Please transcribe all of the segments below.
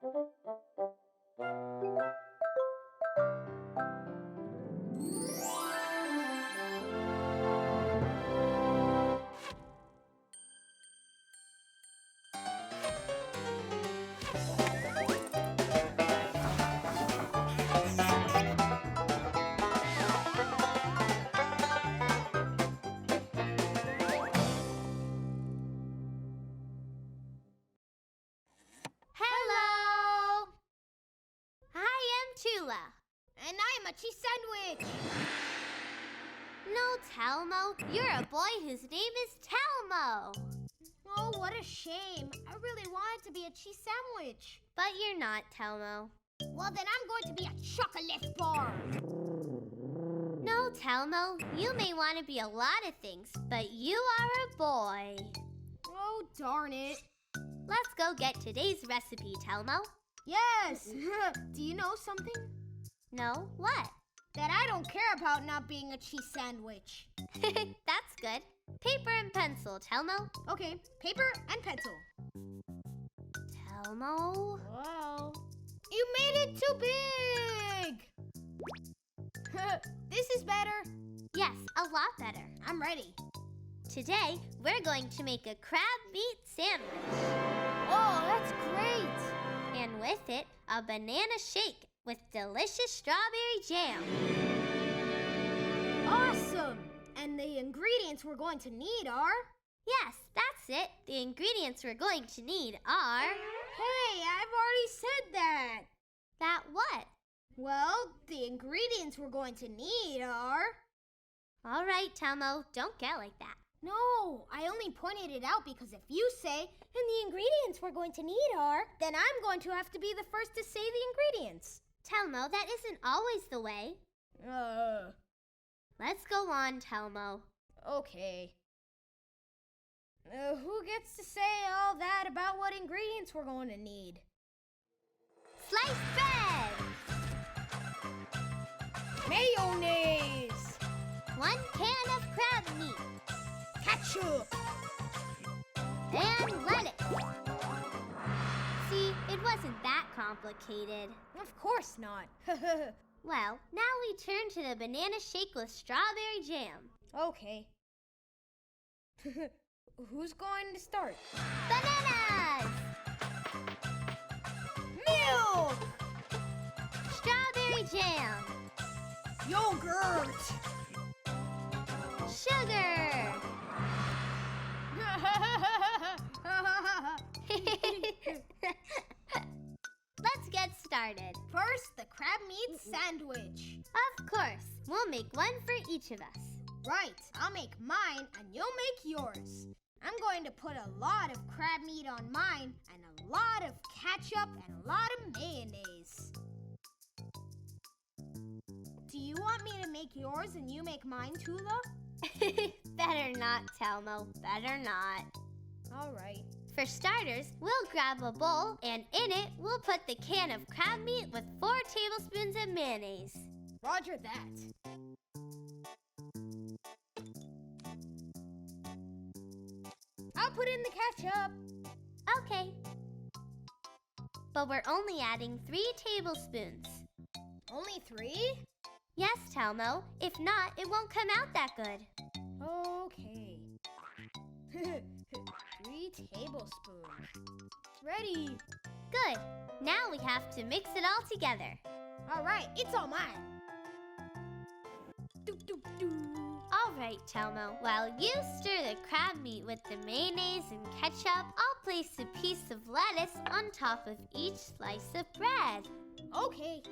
Hello! I am Tula. And I'm a cheese sandwich. No, Telmo. You're a boy whose name is Telmo. Oh, what a shame. I really wanted to be a cheese sandwich. But you're not, Telmo. Well, then I'm going to be a chocolate bar. No, Telmo. You may want to be a lot of things, but you are a boy. Oh, darn it. Let's go get today's recipe, Telmo. Yes! Do you know something? No, what? That I don't care about not being a cheese sandwich. That's good. Paper and pencil, Telmo. Okay, paper and pencil. Telmo? Whoa. You made it too big! This is better. Yes, a lot better. I'm ready. Today, we're going to make a crab meat sandwich. Oh, that's great! And with it, a banana shake with delicious strawberry jam. Awesome! And the ingredients we're going to need are... Yes, that's it. The ingredients we're going to need are... Hey, I've already said that. That what? Well, the ingredients we're going to need are... All right, Telmo, don't get like that. No, I only pointed it out because if you say, and the ingredients we're going to need are, then I'm going to have to be the first to say the ingredients. Telmo, that isn't always the way. Let's go on, Telmo. Okay. Who gets to say all that about what ingredients we're going to need? Sliced bread! Mayonnaise! 1 can of crab meat. Ketchup! And lettuce. See, it wasn't that complicated. Of course not. Well, now we turn to the banana shake with strawberry jam. Okay. Who's going to start? Bananas! Milk! Strawberry jam! Yogurt! Sugar! Let's get started. First, the crab meat sandwich. Of course. We'll make one for each of us. Right. I'll make mine and you'll make yours. I'm going to put a lot of crab meat on mine and a lot of ketchup and a lot of mayonnaise. Do you want me to make yours and you make mine, Tula? Better not, Telmo. Better not. All right. For starters, we'll grab a bowl, and in it, we'll put the can of crab meat with 4 tablespoons of mayonnaise. Roger that. I'll put in the ketchup. Okay. But we're only adding 3 tablespoons. Only 3? Yes, Telmo. If not, it won't come out that good. Okay. 3 tablespoons. Ready. Good. Now we have to mix it all together. All right, it's all mine. All right, Telmo. While you stir the crab meat with the mayonnaise and ketchup, I'll place a piece of lettuce on top of each slice of bread. Okay.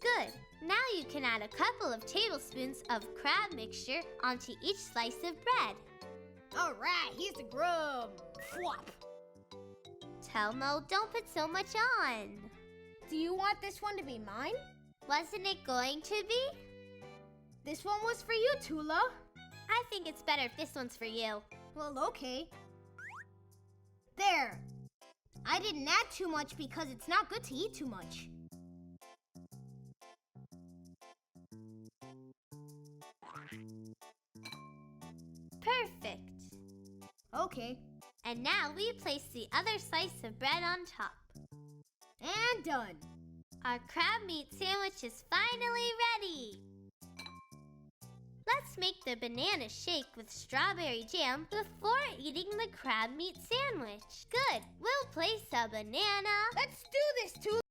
Good. Now you can add a couple of tablespoons of crab mixture onto each slice of bread. All right, here's the grub. Flop. Telmo, don't put so much on. Do you want this one to be mine? Wasn't it going to be? This one was for you, Tula. I think it's better if this one's for you. Well, okay. There. I didn't add too much because it's not good to eat too much. Perfect. Okay. And now we place the other slice of bread on top. And done! Our crab meat sandwich is finally ready! Let's make the banana shake with strawberry jam before eating the crab meat sandwich. Good! We'll place a banana. Let's do this, Tula!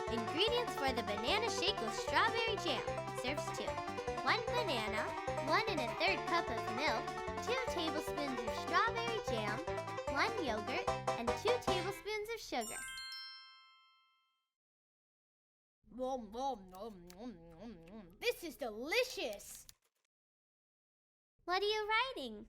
Ingredients for the banana shake with strawberry jam. Serves 2. 1 banana, 1 1/3 cup of milk, 2 tablespoons of strawberry jam, 1 yogurt, and 2 tablespoons of sugar. This is delicious! What are you writing?